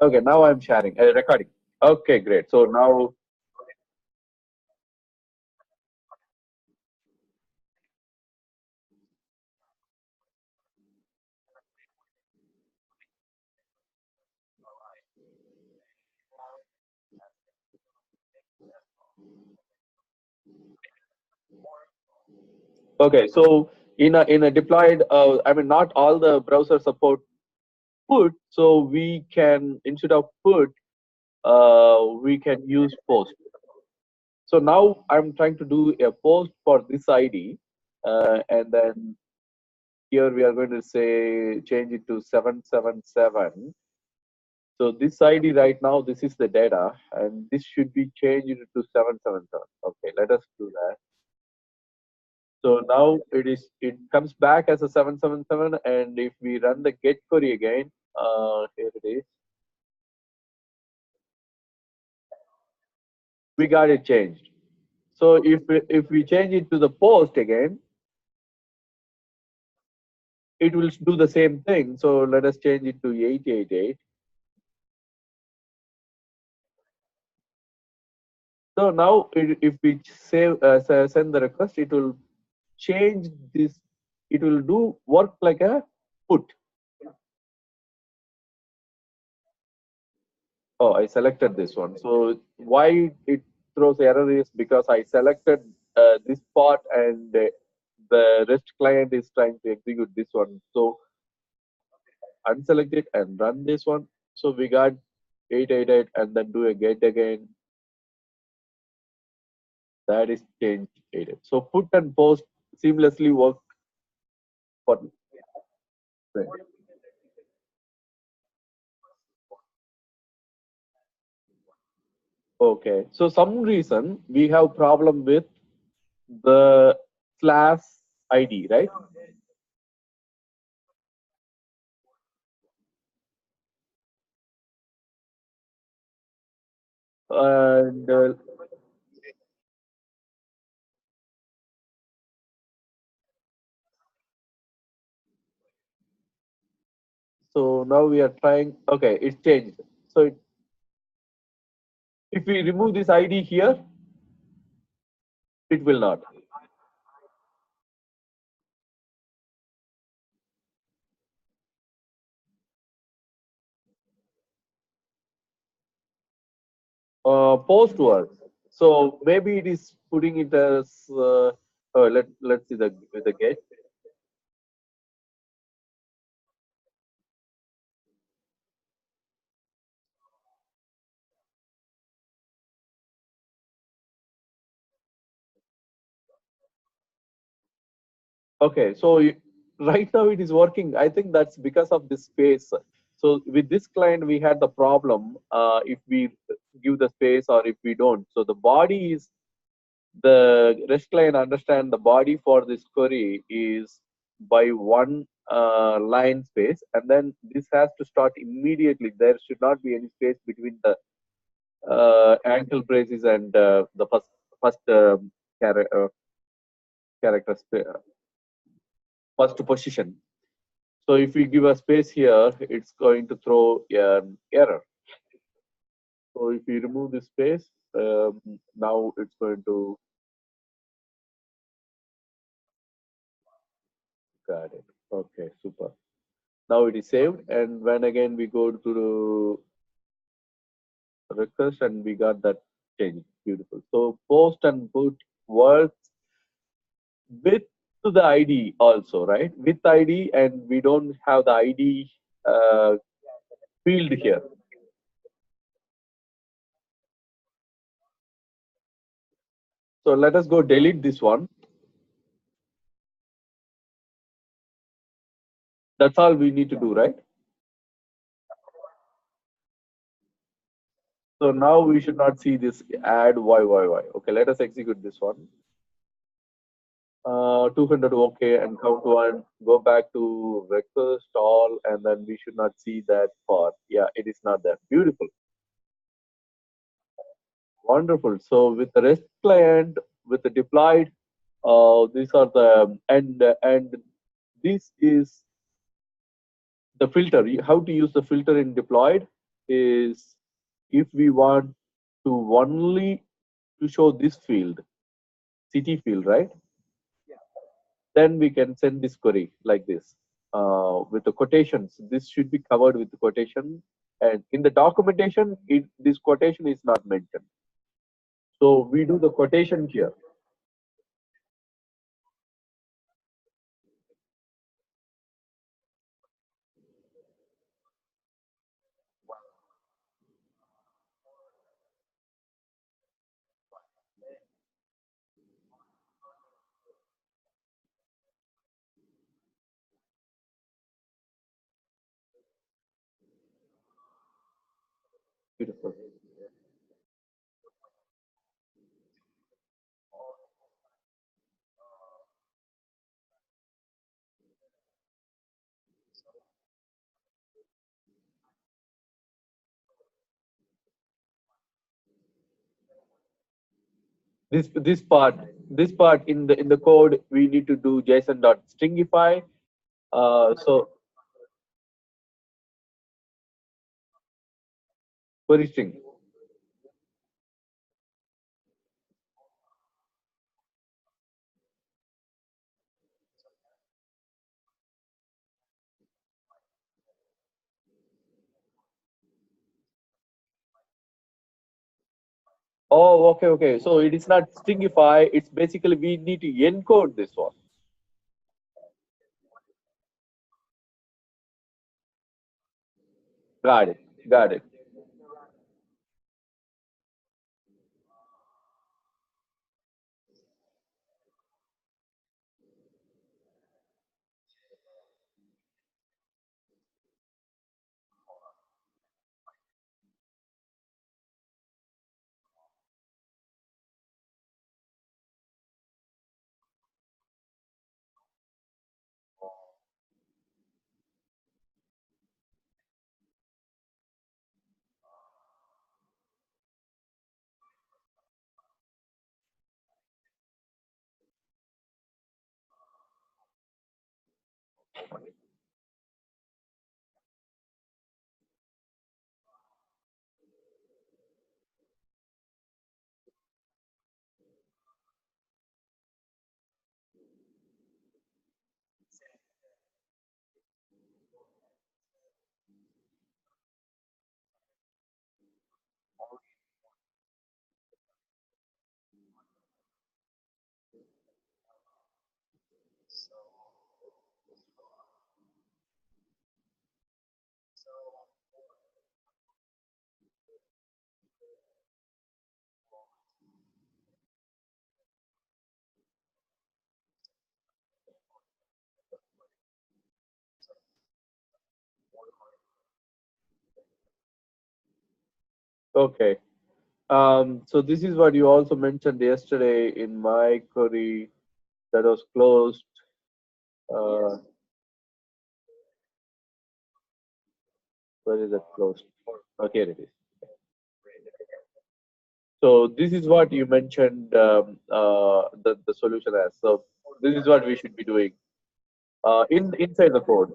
Okay, now I'm sharing, recording. Okay, great. So now, okay, so in a deployed, I mean, not all the browsers support put, so we can instead of put, we can use post. So now I'm trying to do a post for this ID, and then here we are going to say change it to 777. So this ID right now, this is the data, and this should be changed to 777. Okay, let us do that. So now it comes back as a 777, and if we run the get query again, here it is. We got it changed. So if we change it to the post again, it will do the same thing. So let us change it to 888. So now if we send the request, it will change this. It will do work like a put. Oh, I selected this one. So why it throws error is because I selected this part, and the REST client is trying to execute this one. So unselect it and run this one. So we got 888 and then do a get again. That is changed 88. So put and post seamlessly work for me. Okay. So some reason we have problem with the slash ID, right? And so now we are trying. Okay, it's changed. So if we remove this ID here, it will not. Post words. So maybe it is putting it as. Let's see the get. Okay, so right now it is working. I think that's because of this space. So with this client, we had the problem if we give the space or if we don't. So the body is the REST client understand the body for this query is by one line space, and then this has to start immediately. There should not be any space between the ankle braces and the first char- uh, character first position. So if we give a space here, it's going to throw an error. So if we remove this space, now it's going to got it. Okay, super. Now it is saved, and when again we go to the request and we got that change. Beautiful. So post and put works with the ID also, right? With ID, and we don't have the ID uh, field here. So let us go delete this one. That's all we need to do, right? So now we should not see this add YYY. Okay, let us execute this one. 200 okay, and count one, go back to request all, and then we should not see that part. Yeah, it is not there. Beautiful. Wonderful. So with the REST client, with the deployed, these are the, and this is the filter. How to use the filter in deployed. is if we want to only to show this field, city field, right? Then we can send this query like this with the quotations. This should be covered with the quotation. And in the documentation, this quotation is not mentioned. So we do the quotation here. Beautiful. This part in the code we need to do JSON dot stringify. So query string. Oh, okay, okay. So it is not stringify. It's basically we need to encode this one. Got it. Got it. Okay. So this is what you also mentioned yesterday in my query that was closed. Uh, where is it closed? Okay, here it is. So this is what you mentioned the solution as. So this is what we should be doing in inside the code.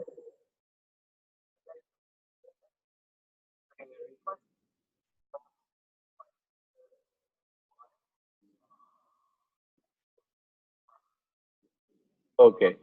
Okay,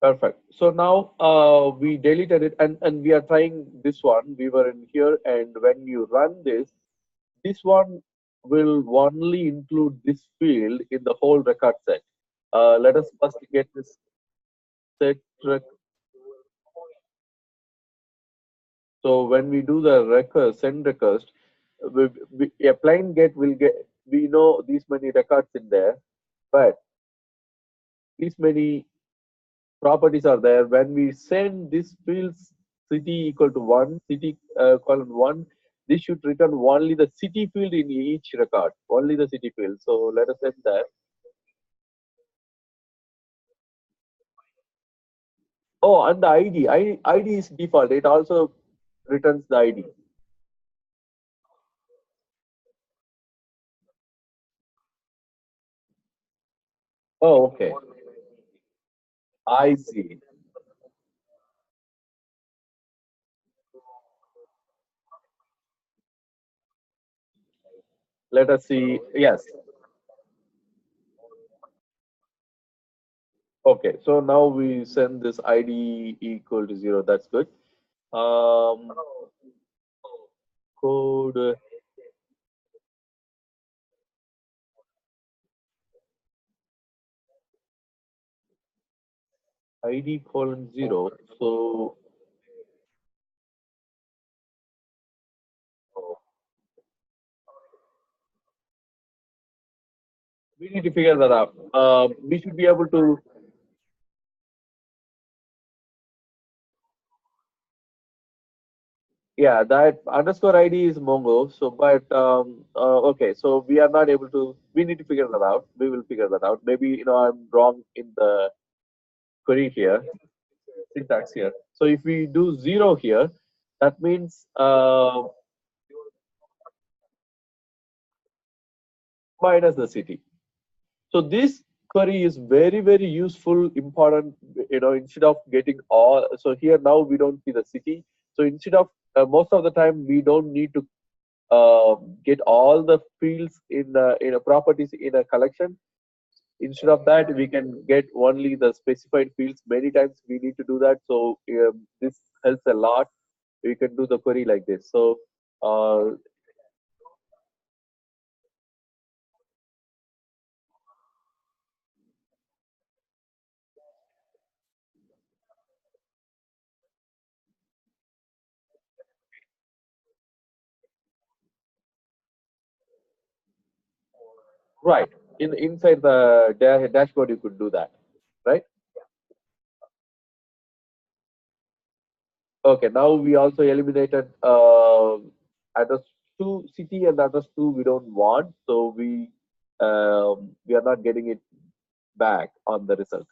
perfect. So now we deleted it and we are trying this one. We were in here and when you run this, this one will only include this field in the whole record set. Let us first get this set. So when we do the request, send request, a plain get will get, we know these many records in there, but these many properties are there. When we send this fields city equal to one, city colon one, this should return only the city field in each record, only the city field. So let us set that. Oh, and the ID is default. It also returns the ID. Oh, okay. I see. Let us see. Yes. Okay. So now we send this ID equal to 0. That's good. Um, code ID colon 0. So we need to figure that out. We should be able to. Yeah, that underscore ID is Mongo. So, but okay, so we are not able to. We need to figure that out. We will figure that out. Maybe I'm wrong in the query here, syntax here. So if we do 0 here, that means minus the city. So this query is very very useful, important. Instead of getting all, so here now we don't see the city. So instead of most of the time we don't need to get all the fields in a properties in a collection. Instead of that, we can get only the specified fields. Many times we need to do that. So this helps a lot. We can do the query like this. So right, inside the dashboard, you could do that, right? Okay. Now we also eliminated address two city and address two we don't want. So we are not getting it back on the result.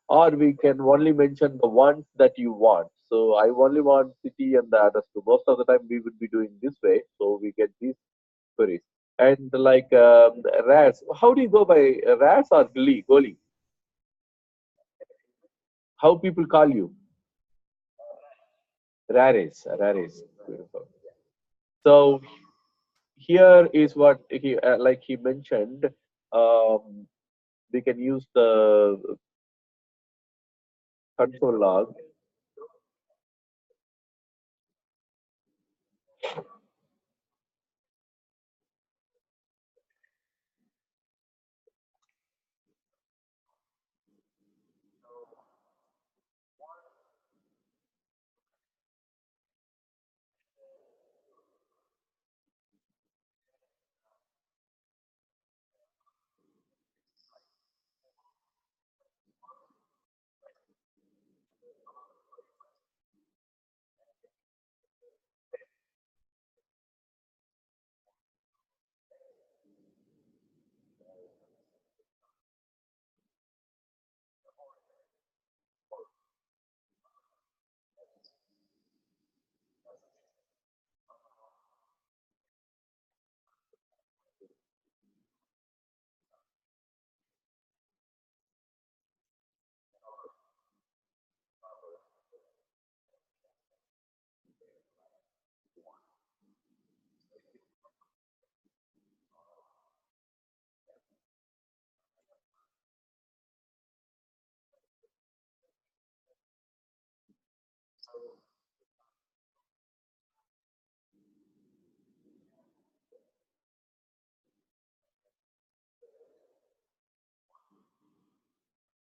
Or we can only mention the ones that you want. So I only want city and the address to. Most of the time we would be doing this way, so we get these queries. And like RAS, how do you go by RAS or Goli? How people call you? Rares. Beautiful. So here is what he like he mentioned. Um, we can use the console log.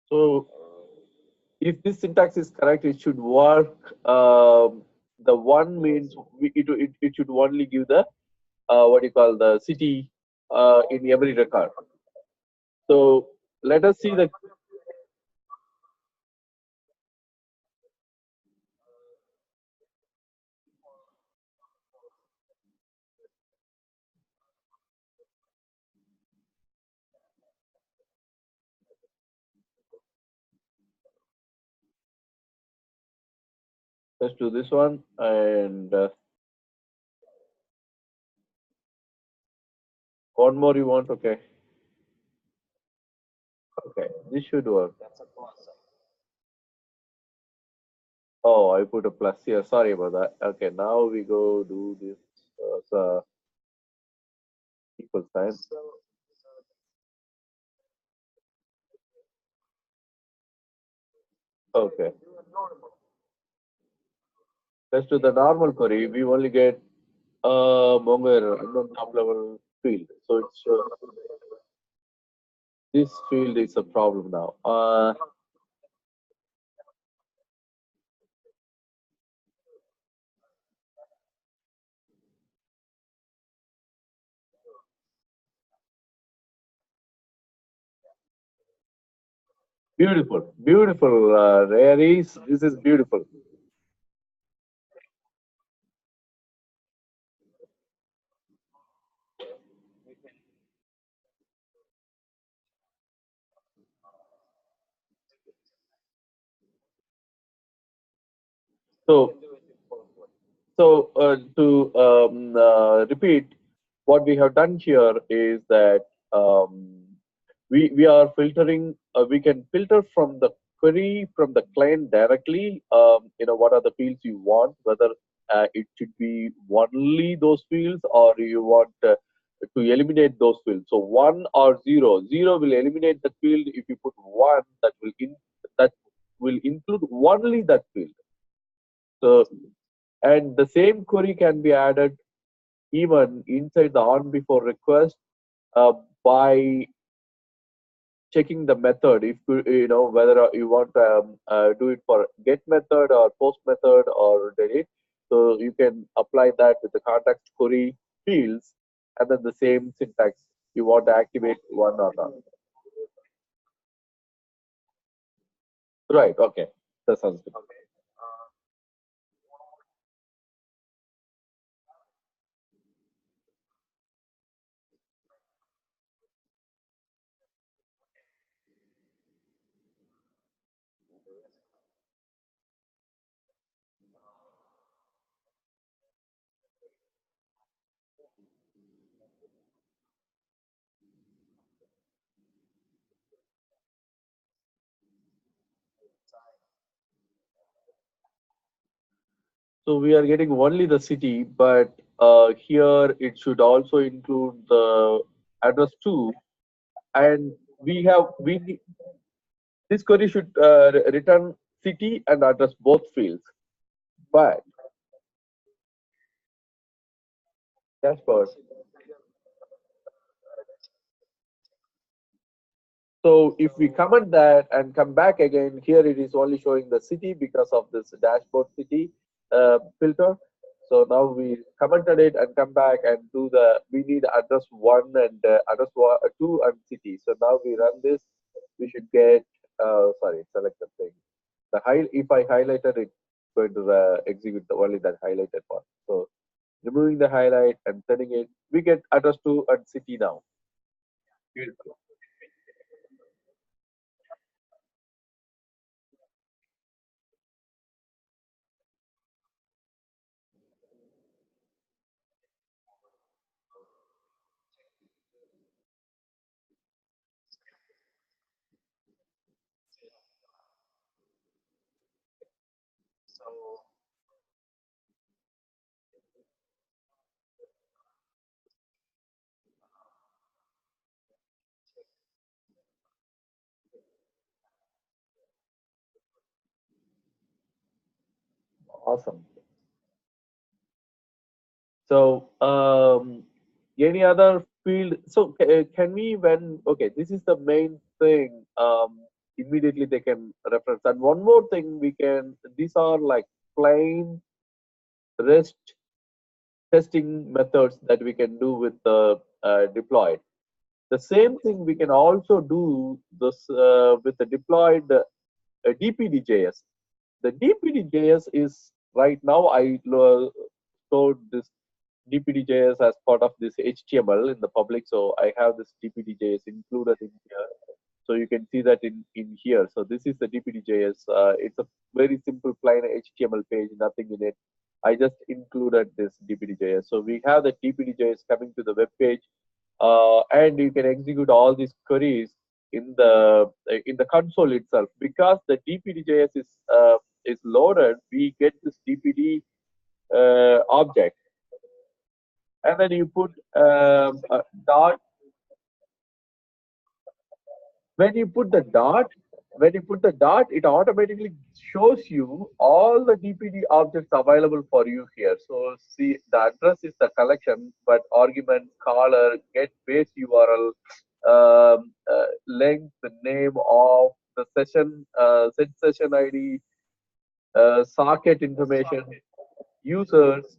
So if this syntax is correct, it should work. The one means it should only give the what do you call the city in every record. So let us see the let's do this one and one more you want? Okay, okay. This should work. Oh, I put a plus here. Sorry about that. Okay, now we go do this equal sign. Okay, let's do the normal query. We only get Mongo error, unknown top level field. So it's this field is a problem now. Beautiful, beautiful, Raris. This is beautiful. So, to repeat, what we have done here is that we are filtering. We can filter from the query from the client directly. What are the fields you want? Whether it should be only those fields, or you want to eliminate those fields. So one or zero. Zero will eliminate the field. If you put one, that will include only that field. So and the same query can be added even inside the on before request by checking the method. If you know whether you want to do it for get method or post method or delete, so you can apply that with the context query fields and then the same syntax. You want to activate one or not. Right. Okay. That sounds good. So we are getting only the city, but here it should also include the address too. And this query should return city and address both fields. But dashboard. So if we comment that and come back again, here it is only showing the city because of this dashboard city filter. So now we commented it and come back and do we need address one and two and city. So now we run this, we should get, sorry, select the thing. If I highlighted it, it's going to execute only that highlighted part. So removing the highlight and setting it, we get address two and city now. Beautiful. Awesome. So, any other field? So, can we, okay, this is the main thing. Immediately they can reference. And one more thing these are like plain REST testing methods that we can do with the deployed. The same thing we can also do this with the deployed DPDJS. The DPDJS is right now stored this DPDJS as part of this HTML in the public. So I have this DPDJS included in here. So you can see that in here. So this is the DPDJS. It's a very simple plain HTML page, nothing in it. I just included this DPDJS. So we have the DPDJS coming to the web page, and you can execute all these queries in the console itself. Because the dpd.js is loaded, we get this dpd object, and then you put a dot. When you put the dot, it automatically shows you all the dpd objects available for you here. So see, the address is the collection, but argument, caller, get base url, length, the name of the session, set session id, socket information, users.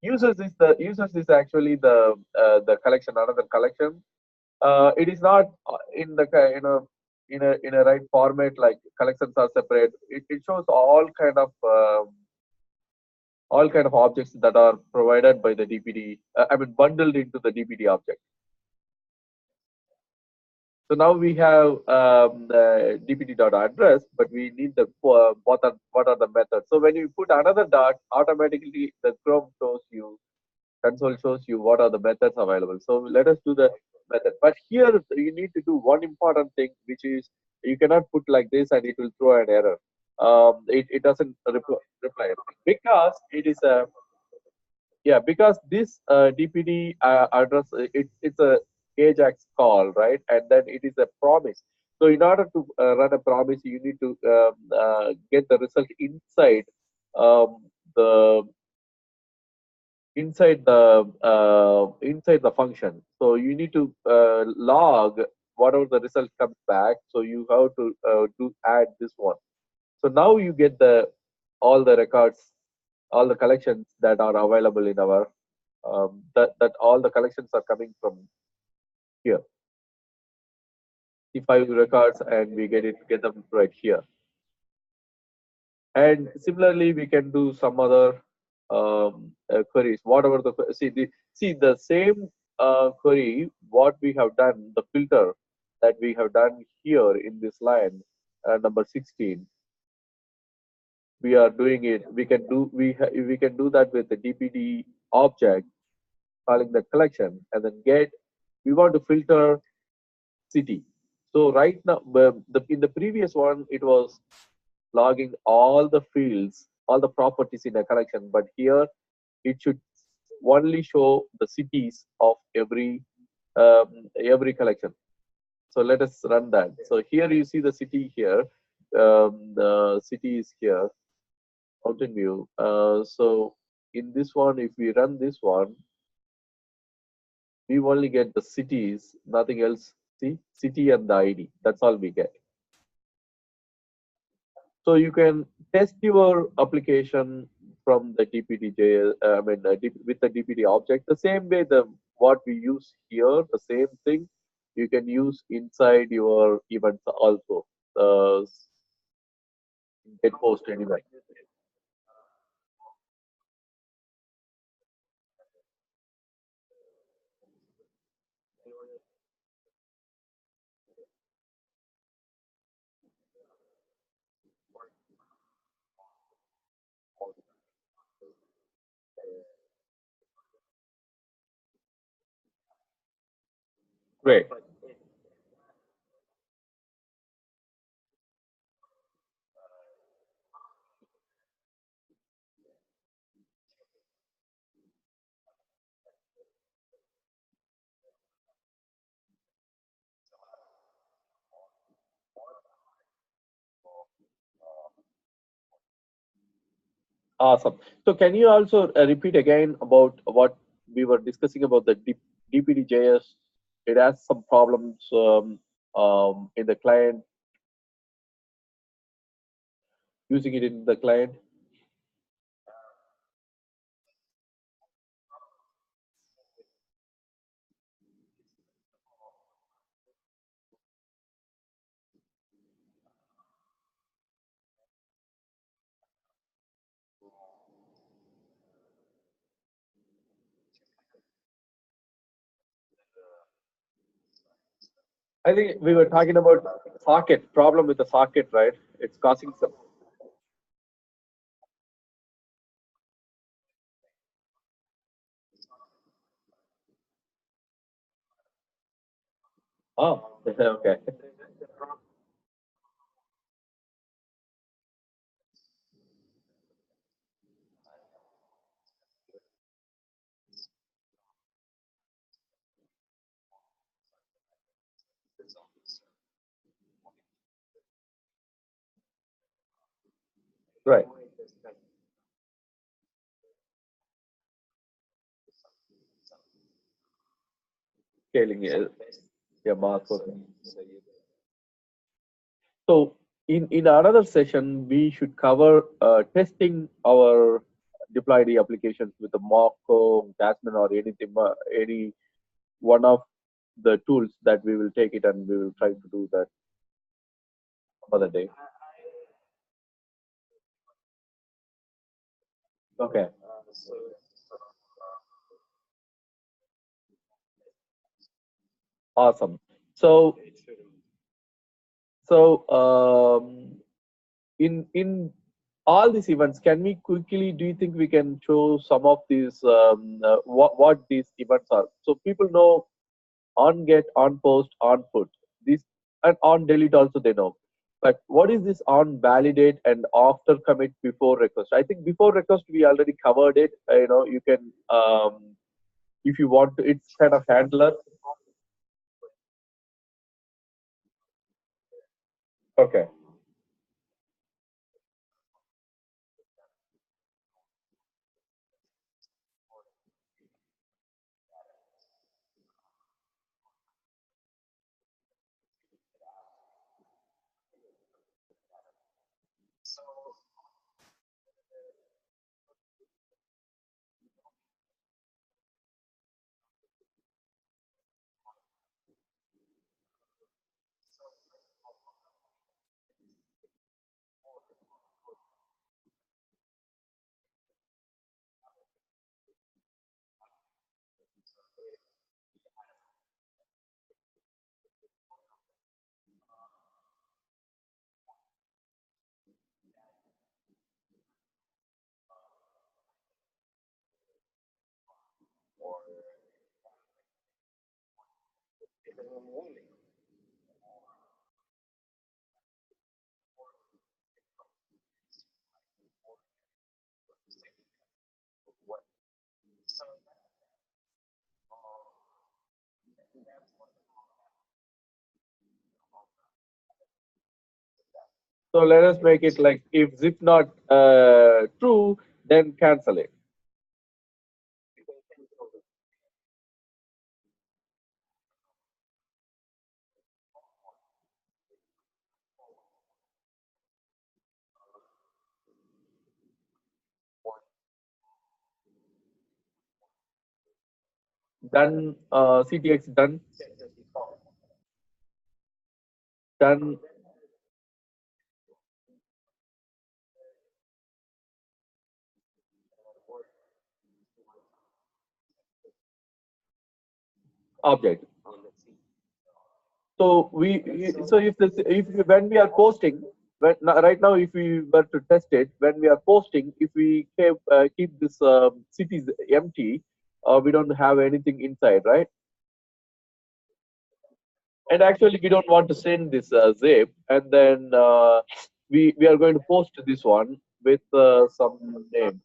Users is actually the collection, another collection. It is not in the in a right format, like collections are separate. It shows all kind of objects that are provided by the dpd, I mean bundled into the dpd object. So now we have the dpd.address, but we need the what are the methods. So when you put another dot, automatically the Chrome shows you, console shows you what are the methods available. So let us do the method. But here you need to do one important thing, which is you cannot put like this and it will throw an error. It doesn't reply, because it is a, yeah, because this dpd address, it's a ajax call, right? And then it is a promise. So in order to run a promise, you need to get the result um, the inside the function. So you need to log whatever the result comes back. So you have to do add this one. So now you get the all the records, all the collections that are available in our that all the collections are coming from here. The 5 records, and we get them right here. And similarly, we can do some other queries. Whatever the see the same query, what we have done, the filter that we have done here in this line, number 16. We are doing it. We can do that with the dpd object, calling the collection, and then get. We want to filter city. So right now, in the previous one, it was logging all the fields, all the properties in a collection, but here it should only show the cities of every collection. So let us run that. So here you see the city here. The city is here, Mountain View. So in this one, if we run this one, we only get the cities, nothing else. See, city and the ID. That's all we get. So you can test your application from the dpd.js, with the dpd object. The same way what we use here, the same thing you can use inside your events also. Get post anyway. Great. Awesome. So can you also repeat again about what we were discussing about the dpd.js? It has some problems in the client, using it in the client. I think we were talking about socket, problem with the socket, right? It's causing some. Oh, okay. Right. Scaling is, yeah, mass working. So in another session, we should cover testing our deployed applications with the Mock, Jasmine, or anything, any one of the tools that we will take it and we will try to do that some other day. Okay, awesome. So so in all these events, can we quickly? Do you think we can show some of these what these events are, so people know on get, on post, on put, this, and on delete also they know. But what is this on validate and after commit before request? I think before request we already covered it. You can if you want to, it's kind of handler. Okay. So let us make it like if zip not true, then cancel it. Done. CTX done. Done. Object. So so if this, if when we are posting, right now if we were to test it, when we are posting, if we keep this cities empty, we don't have anything inside, right? And actually we don't want to send this zip, and then we are going to post this one with some name.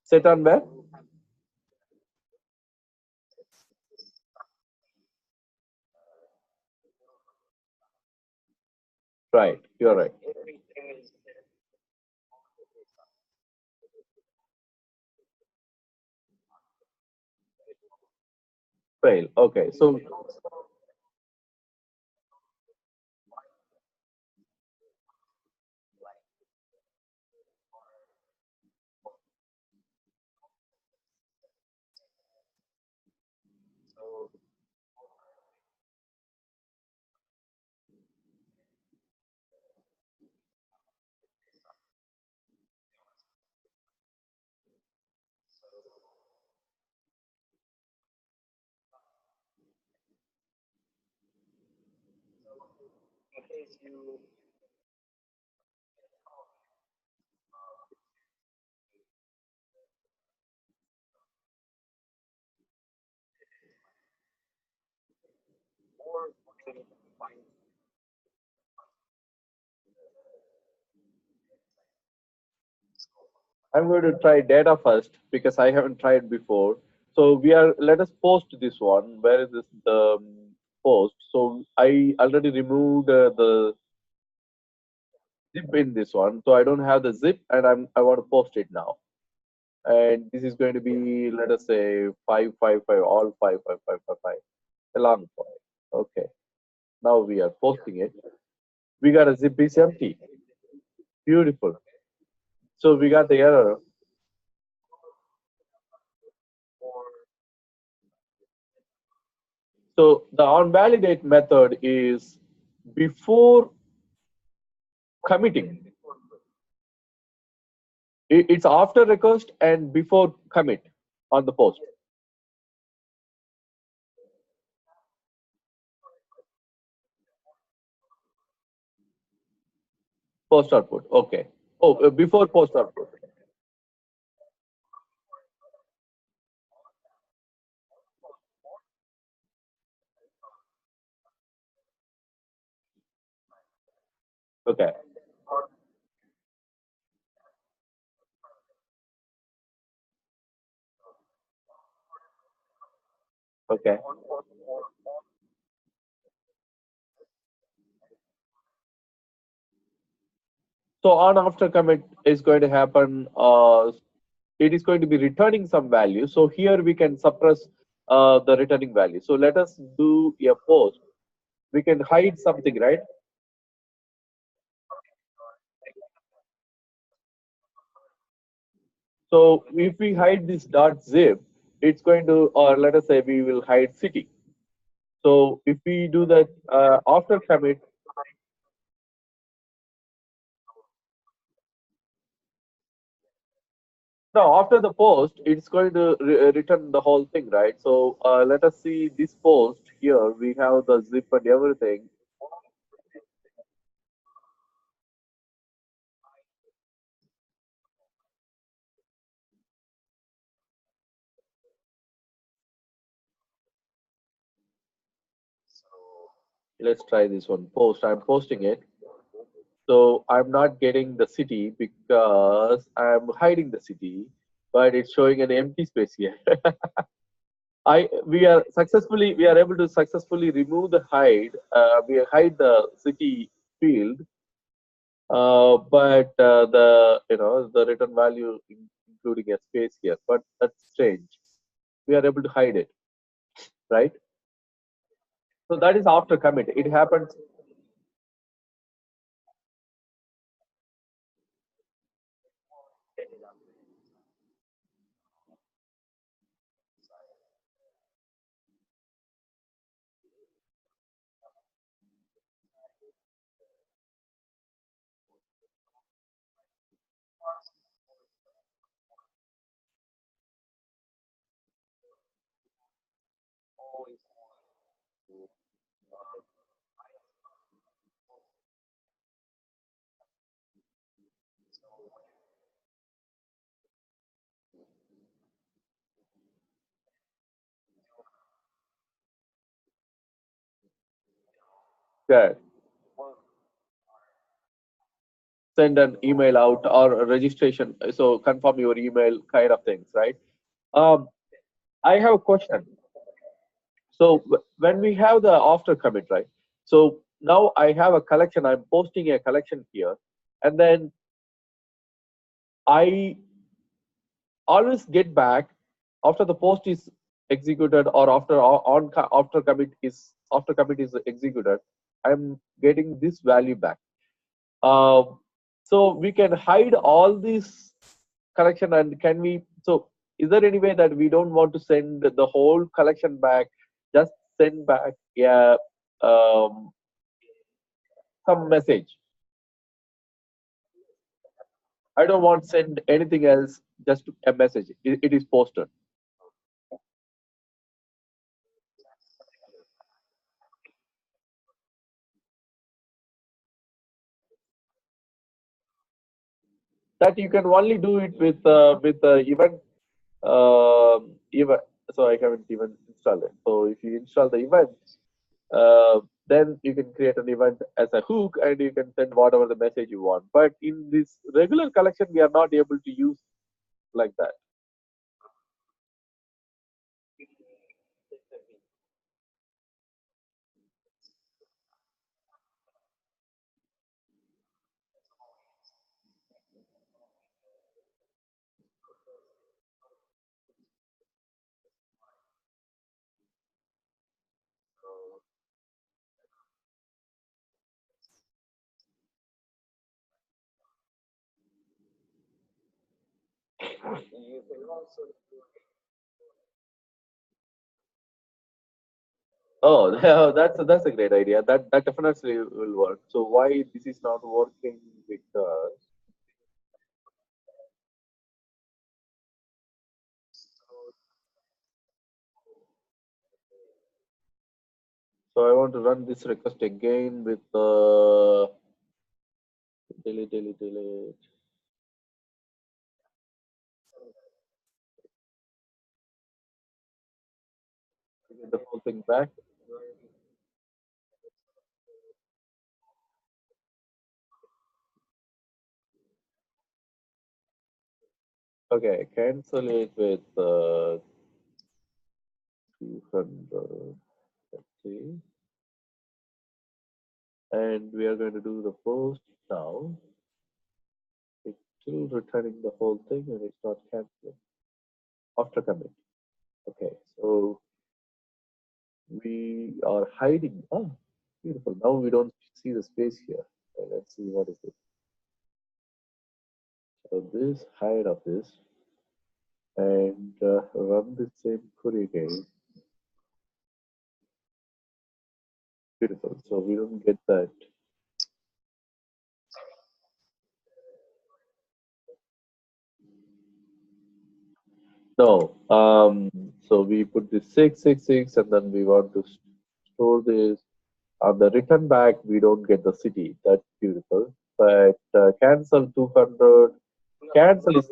Set on where? Right, you're right. Fail. Okay, so I'm going to try data first because I haven't tried before. So let us post this one. Where is this the post? So I already removed the zip in this one. So I don't have the zip and I want to post it now. And this is going to be, let us say 555, all 55555, a long file. Okay. Now we are posting it. We got a zip is empty. Beautiful. So we got the error. So the onValidate method is before committing. It's after request and before commit on the post. Post output. Okay. Oh, before post output. Okay. Okay. So on after commit is going to happen. It is going to be returning some value. So here we can suppress the returning value. So let us do a post. We can hide something, right? So if we hide this dot zip, it's going to, or let us say we will hide city. So if we do that after commit, no, after the post, it's going to return the whole thing, right? So let us see this post here. We have the zip and everything. Let's try this one. Post. I'm posting it. So I'm not getting the city because I'm hiding the city, but it's showing an empty space here. We are able to successfully remove the hide. We hide the city field, but the return value including a space here. But that's strange. We are able to hide it, right? So that is after commit. It happens. Yeah, send an email out or a registration. So confirm your email kind of things, right? Um, I have a question. So when we have the after commit, right? So now I have a collection. I'm posting a collection here, and then I always get back after the post is executed or after commit is executed. I'm getting this value back. Um, so we can hide all these collection and can we? So is there any way that we don't want to send the whole collection back? Just send back, yeah, um, some message. I don't want to send anything else. Just a message. It is posted. That you can only do it with event event. So I haven't even installed it. So if you install the event, then you can create an event as a hook and you can send whatever the message you want. But in this regular collection, we are not able to use like that. Oh, that's a great idea. That definitely will work. So why this is not working? Because so I want to run this request again with delete. Get the whole thing back. Okay, cancel it with 200. Let's see. And we are going to do the post now. It's still returning the whole thing and it's not canceling after commit. Okay, so we are hiding. Oh, beautiful. Now we don't see the space here. Okay, let's see what is it. So this hide of this and run the same query again. Beautiful. So we don't get that. No. So we put this 666 and then we want to store this. On the return back, we don't get the city. That's beautiful. But cancel 200. Cancel is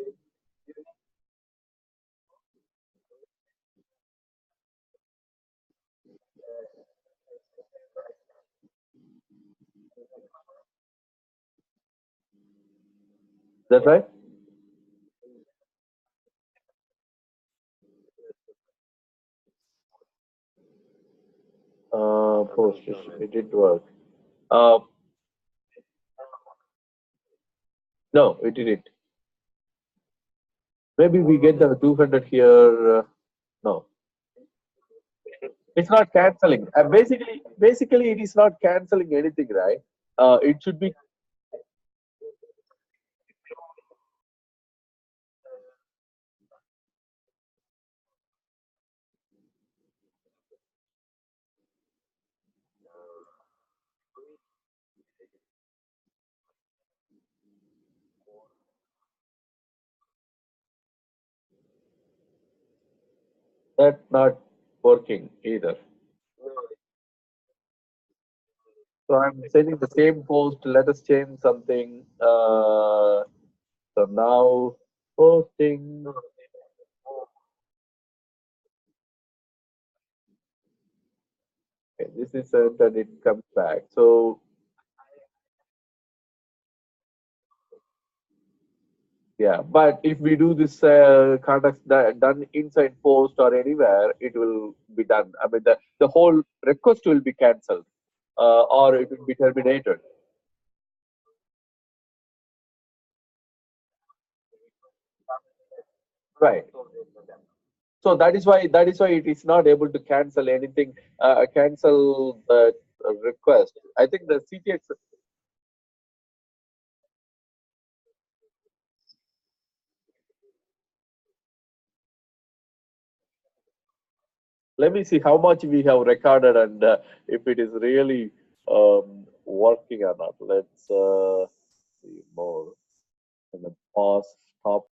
that right? Post. It didn't work. Uh, no, it didn't. Maybe we get the 200 here. No, it's not canceling. Basically, it is not canceling anything, right? It should be that not working either. So I'm sending the same post. Let us change something. So now posting. Okay, this is sent and it comes back. So yeah, but if we do this context done inside post or anywhere, it will be done. I mean, the whole request will be cancelled or it will be terminated. Right. So that is why it is not able to cancel anything, cancel the request. I think the CTX. Let me see how much we have recorded and if it is really working or not. Let's see more. And then pause, stop.